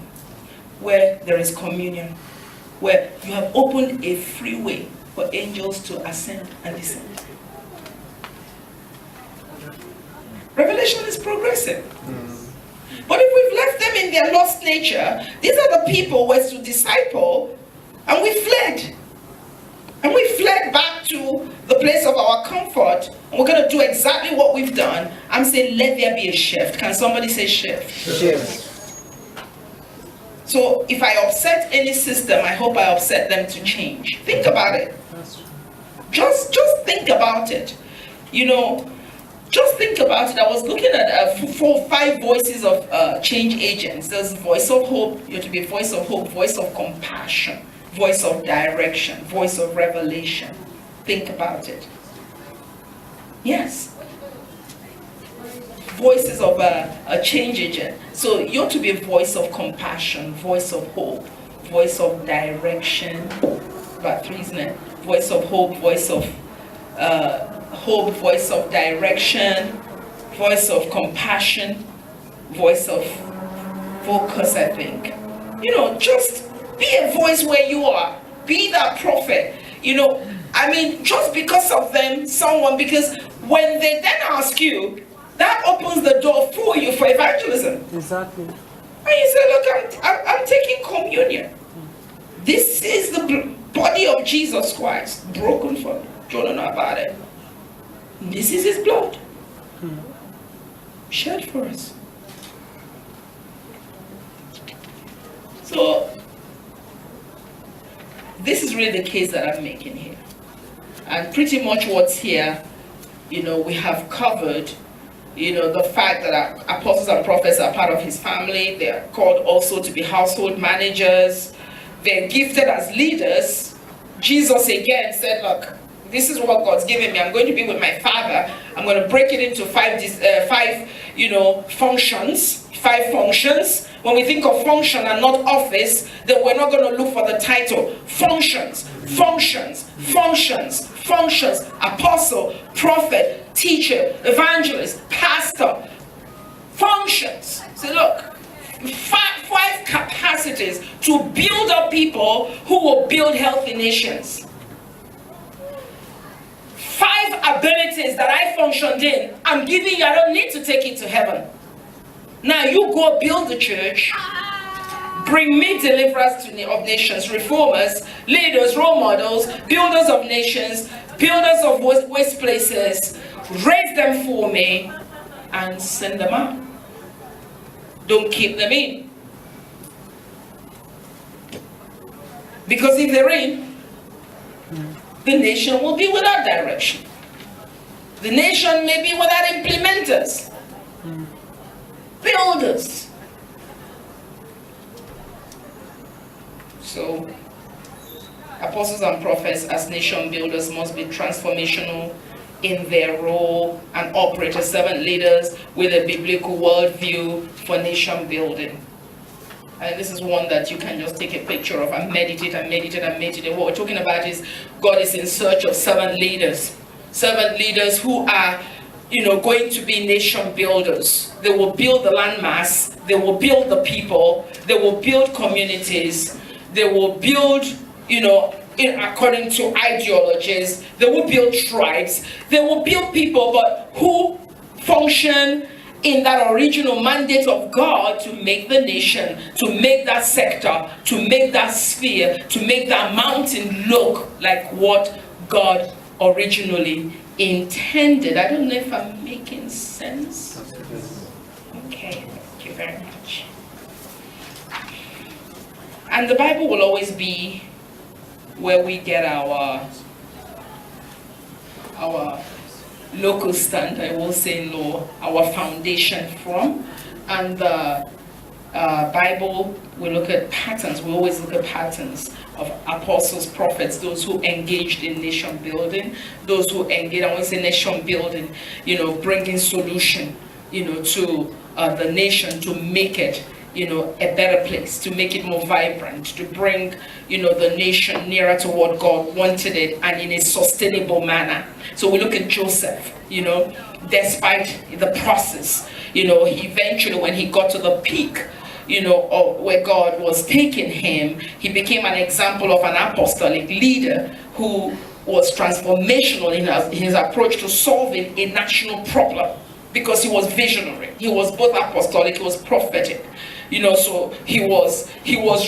where there is communion, where you have opened a freeway for angels to ascend and descend. Revelation is progressive. But if we've left them in their lost nature, these are the people we're to disciple, and we fled. And we fled back to the place of our comfort, and we're going to do exactly what we've done. I'm saying, let there be a shift. Can somebody say shift? Shift. So if I upset any system, I hope I upset them to change. Think about it. Just think about it. Just think about it. I was looking at 5 voices of change agents. There's voice of hope. You have to be a voice of hope, voice of compassion, voice of direction, voice of revelation. Think about it. Yes. Voices of a change agent. So you have to be a voice of compassion, voice of hope, voice of direction. About 3, isn't it? Voice of hope, voice of hope, voice of direction, voice of compassion, voice of focus, I think. Just be a voice where you are. Be that prophet. Just because of them, because when they then ask you, that opens the door for you for evangelism. Exactly. And you say, look, I'm taking communion. This is the body of Jesus Christ, broken for you. Do you want to know about it? This is his blood. Shed for us. So, this is really the case that I'm making here. And pretty much what's here, we have covered, the fact that our apostles and prophets are part of his family. They're called also to be household managers. They're gifted as leaders. Jesus again said, look, this is what God's given me. I'm going to be with my Father. I'm going to break it into 5 functions. 5 functions. When we think of function and not office, then we're not going to look for the title. Functions, functions, functions, functions. Apostle, prophet, teacher, evangelist, pastor. Functions. So look, 5 capacities to build up people who will build healthy nations. 5 abilities that I functioned in, I'm giving you, I don't need to take it to heaven. Now you go build the church, bring me deliverers of nations, reformers, leaders, role models, builders of nations, builders of waste places, raise them for me and send them out. Don't keep them in. Because if they're in, the nation will be without direction. The nation may be without implementers, builders. So, apostles and prophets as nation builders must be transformational in their role and operate as servant leaders with a biblical worldview for nation building. And this is one that you can just take a picture of and meditate and meditate and meditate. What we're talking about is God is in search of servant leaders who are, going to be nation builders. They will build the landmass, they will build the people, they will build communities, they will build, according to ideologies, they will build tribes, they will build people, but who function in that original mandate of God to make the nation, to make that sector, to make that sphere, to make that mountain look like what God originally intended. I don't know if I'm making sense. Okay, thank you very much. And the Bible will always be where we get our local stand, I will say, in law, our foundation from. And the Bible, we look at patterns. We always look at patterns of apostles, prophets, those who engaged in nation building, those who engaged, I want to say nation building, bringing solution, to the nation to make it, a better place, to make it more vibrant, to bring, the nation nearer to what God wanted it and in a sustainable manner. So we look at Joseph, despite the process, eventually when he got to the peak, of where God was taking him, he became an example of an apostolic leader who was transformational in his approach to solving a national problem, because he was visionary. He was both apostolic, he was prophetic. So he was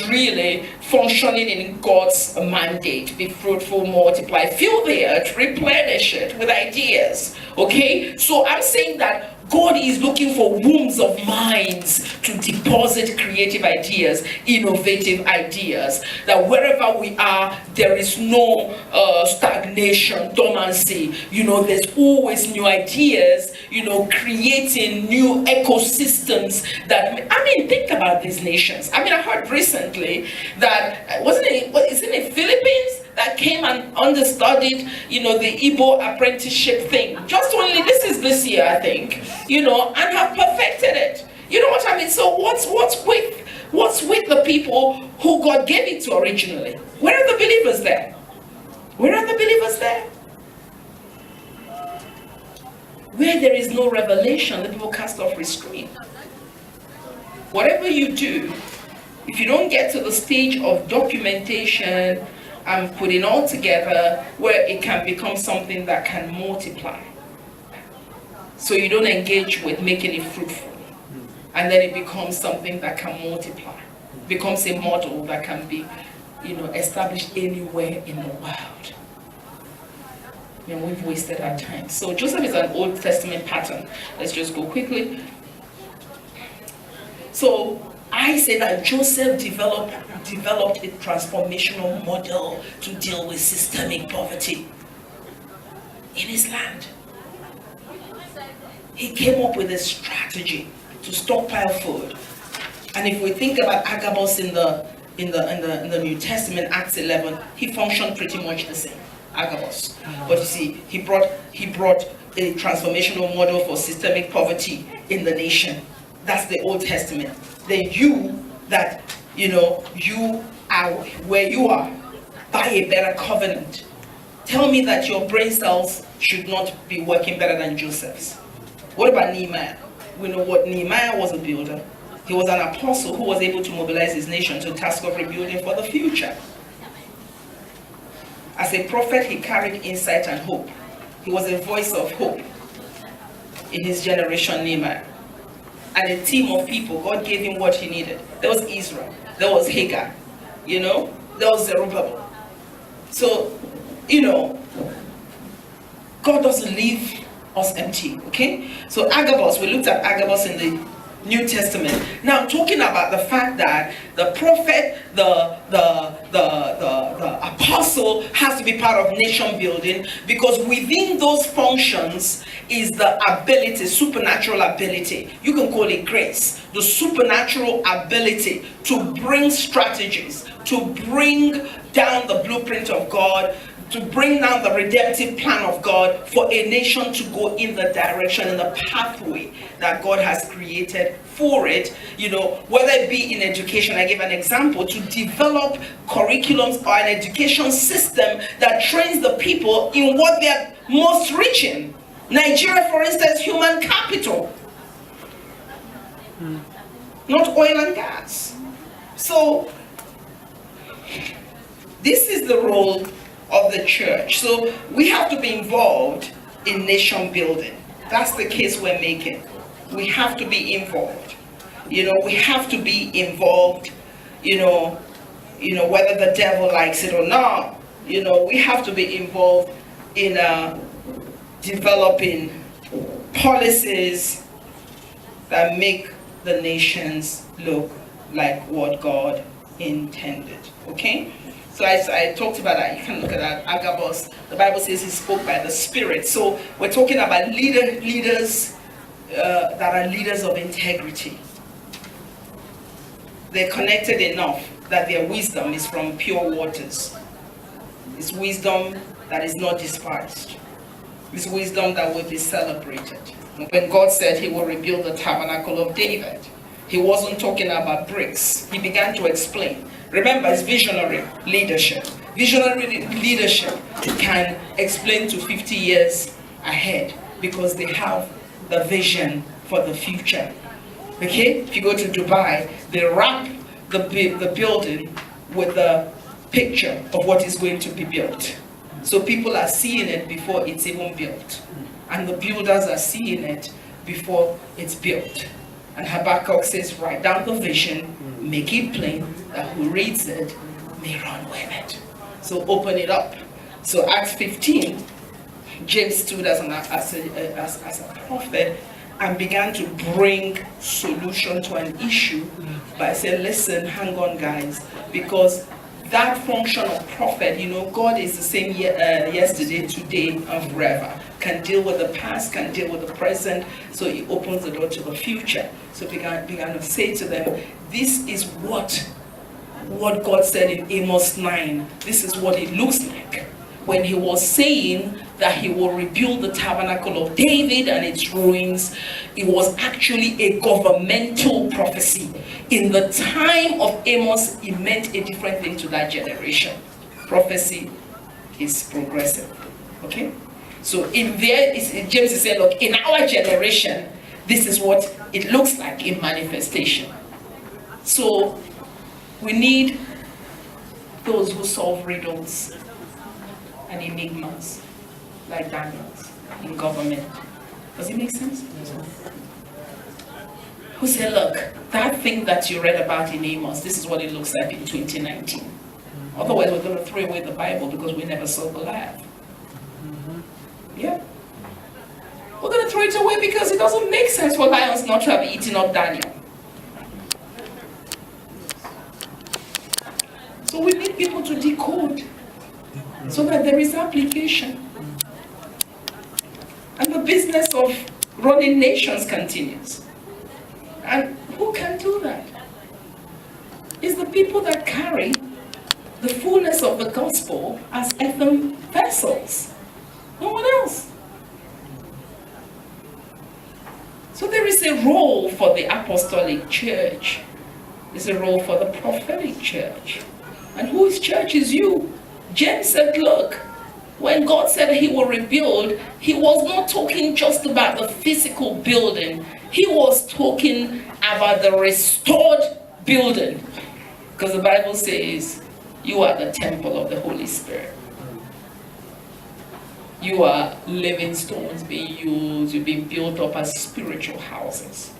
really functioning in God's mandate. Be fruitful, multiply, fill the earth, replenish it with ideas. Okay? So I'm saying that God is looking for wombs of minds to deposit creative ideas, innovative ideas. That wherever we are, there is no stagnation, dormancy. There's always new ideas, creating new ecosystems that, think about these nations. I heard recently that, isn't it Philippines that came and understudied, the Igbo apprenticeship thing? Just only, this year, I think, and have perfected it. You know what I mean? So what's with the people who God gave it to originally? Where are the believers there? Where are the believers there? Where there is no revelation, the people cast off restraint. Whatever you do, if you don't get to the stage of documentation and putting all together where it can become something that can multiply. So you don't engage with making it fruitful. And then it becomes something that can multiply. Becomes a model that can be, established anywhere in the world. We've wasted our time. So Joseph is an Old Testament pattern. Let's just go quickly. So I say that Joseph developed a transformational model to deal with systemic poverty in his land. He came up with a strategy to stockpile food. And if we think about Agabus in the New Testament, Acts 11, he functioned pretty much the same. Agabus. But you see, he brought a transformational model for systemic poverty in the nation. That's the Old Testament. Then you are where you are, by a better covenant. Tell me that your brain cells should not be working better than Joseph's. What about Nehemiah? We know what Nehemiah was, a builder. He was an apostle who was able to mobilize his nation to the task of rebuilding for the future. As a prophet, he carried insight and hope. He was a voice of hope in his generation, Nehemiah. And a team of people, God gave him what he needed. There was Israel, there was Hagar, there was Zerubbabel. So, God doesn't leave us empty, okay? So Agabus, we looked at Agabus in the New Testament. Now I'm talking about the fact that the prophet, the apostle has to be part of nation building, because within those functions is the ability, supernatural ability. You can call it grace. The supernatural ability to bring strategies, to bring down the blueprint of God, to bring down the redemptive plan of God for a nation to go in the direction and the pathway that God has created for it, whether it be in education. I gave an example, to develop curriculums or an education system that trains the people in what they're most rich in. Nigeria, for instance, human capital, not oil and gas. So this is the role of the church. So we have to be involved in nation building. That's the case we're making. We have to be involved. We have to be involved, whether the devil likes it or not. We have to be involved in developing policies that make the nations look like what God intended. Okay? So I talked about that. You can look at that. Agabus, the Bible says he spoke by the Spirit. So we're talking about leaders that are leaders of integrity. They're connected enough that their wisdom is from pure waters. It's wisdom that is not despised. It's wisdom that will be celebrated. When God said he will rebuild the tabernacle of David, he wasn't talking about bricks. He began to explain. Remember, it's visionary leadership. Visionary leadership can explain to 50 years ahead because they have the vision for the future. Okay? If you go to Dubai, they wrap the building with the picture of what is going to be built. So people are seeing it before it's even built. And the builders are seeing it before it's built. And Habakkuk says, write down the vision, make it plain, that who reads it may run with it. So open it up. So Acts 15, James stood as a prophet and began to bring solution to an issue by saying, listen, hang on guys, because that function of prophet, God is the same yesterday, today, and forever. Can deal with the past, can deal with the present, so he opens the door to the future. So began to say to them, this is what God said in Amos 9. This is what it looks like when he was saying that he will rebuild the tabernacle of David and its ruins. It was actually a governmental prophecy. In the time of Amos, it meant a different thing to that generation. Prophecy is progressive. Okay? So James is saying, look, in our generation, this is what it looks like in manifestation. So we need those who solve riddles and enigmas, like Daniel's, in government. Does it make sense? Who say, look, that thing that you read about in Amos, this is what it looks like in 2019. Otherwise, we're going to throw away the Bible because we never saw Goliath. Yeah. We're going to throw it away because it doesn't make sense for lions not to have eaten up Daniel. So we need people to decode so that there is application. And the business of running nations continues. And who can do that? It's the people that carry the fullness of the gospel as earthen vessels. No one else. So there is a role for the apostolic church. There's a role for the prophetic church. And whose church is you? James said, look, when God said he will rebuild, he was not talking just about the physical building. He was talking about the restored building. Because the Bible says, you are the temple of the Holy Spirit. You are living stones being used, you're being built up as spiritual houses.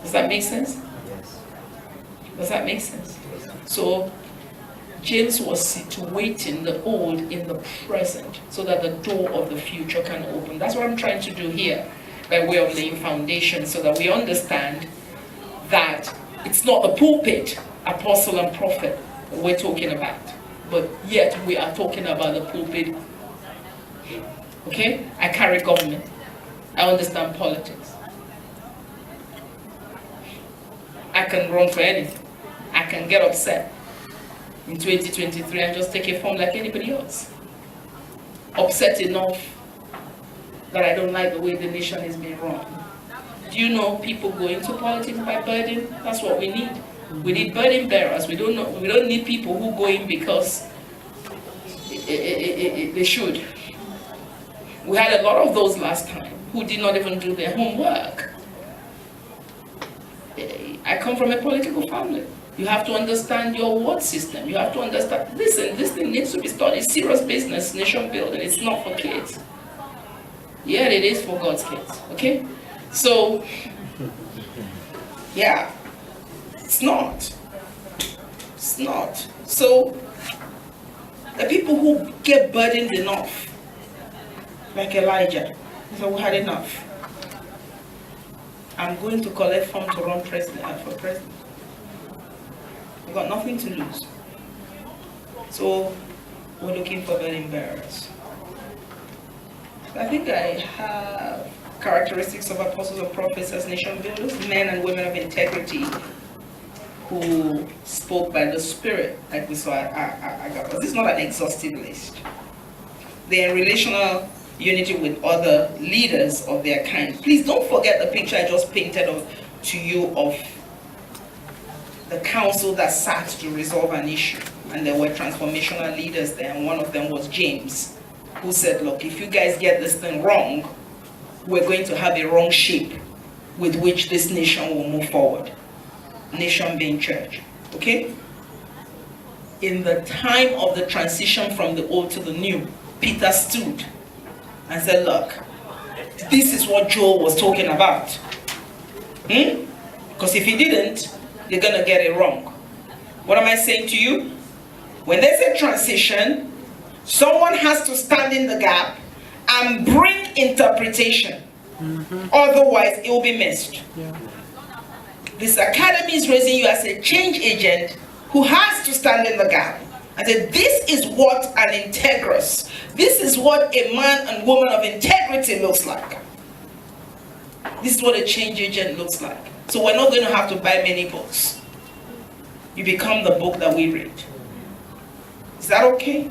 Does that make sense? Yes. Does that make sense? So James was situating the old in the present so that the door of the future can open. That's what I'm trying to do here by way of laying foundation so that we understand that it's not the pulpit, apostle and prophet that we're talking about, but yet we are talking about the pulpit. Okay? I carry government. I understand politics. I can run for anything. I can get upset in 2023 and just take a form like anybody else. upset enough that I don't like the way the nation is being run. Do you know people go into politics by burden? That's what we need. We need burden bearers. We don't need people who go in because they should. We had a lot of those last time who did not even do their homework. I come from a political family. You have to understand your ward system. You have to understand, listen, this thing needs to be studied. It's serious business, nation building. It's not for kids. Yeah, it is for God's kids, okay? So, yeah, it's not. It's not. So, the people who get burdened enough, like Elijah, so we had enough. I'm going to collect funds to run president for president. We've got nothing to lose. So, we're looking for burden bearers. I think I have characteristics of apostles or prophets as nation builders, men and women of integrity who spoke by the Spirit, like we saw at Agabus. This is not an exhaustive list. They're in relational unity with other leaders of their kind. Please don't forget the picture I just painted to you of the council that sat to resolve an issue. And there were transformational leaders there, and one of them was James, who said, look, if you guys get this thing wrong, we're going to have a wrong shape with which this nation will move forward. Nation being church, okay? In the time of the transition from the old to the new, Peter stood and said, look, this is what Joel was talking about. Because if he didn't, they're going to get it wrong. What am I saying to you? When there's a transition, someone has to stand in the gap and bring interpretation. Otherwise, it will be missed. Yeah. This academy is raising you as a change agent who has to stand in the gap and say, this is what an integrous, this is what a man and woman of integrity looks like. This is what a change agent looks like. So we're not going to have to buy many books. You become the book that we read. Is that okay?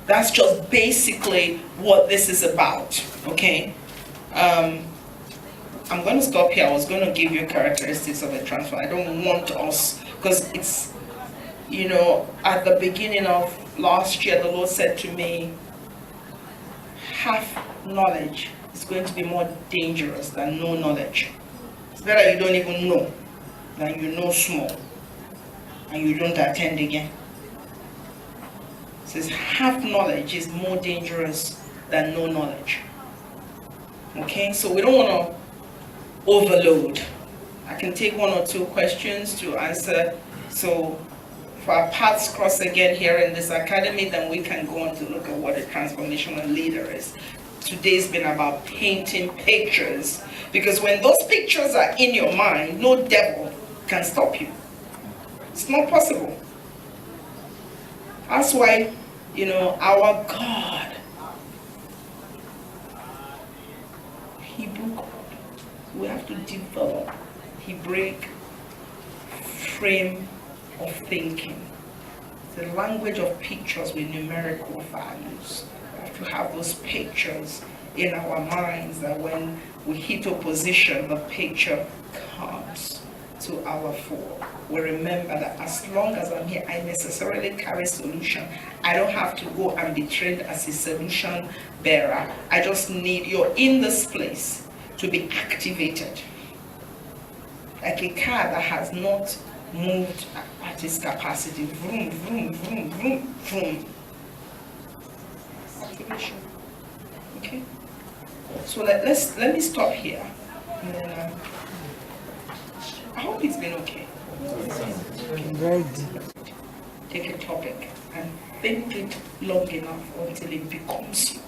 That's just basically what this is about, okay? I'm going to stop here. I was going to give you characteristics of a transfer. I don't want us, because it's, you know, at the beginning of last year, the Lord said to me, half knowledge is going to be more dangerous than no knowledge. It's better you don't even know than you know small and you don't attend again. It says half knowledge is more dangerous than no knowledge. Okay, so we don't want to overload. I can take one or two questions to answer. So if our paths cross again here in this academy, then we can go on to look at what a transformational leader is. Today's been about painting pictures, because when those pictures are in your mind, no devil can stop you. It's not possible. That's why, you know, our God, Hebrew God, we have to develop Hebraic frame of thinking. The language of pictures with numerical values. We have to have those pictures in our minds that when we hit opposition, the picture comes to our fore. We remember that as long as I'm here, I necessarily carry solution. I don't have to go and be trained as a solution bearer. I just need, you're in this place to be activated. Like a car that has not moved at its capacity. Vroom, vroom, vroom, vroom, vroom. Activation. Okay? So let me stop here. And then, I hope it's been okay. Very deep. Take a topic and think it long enough until it becomes you.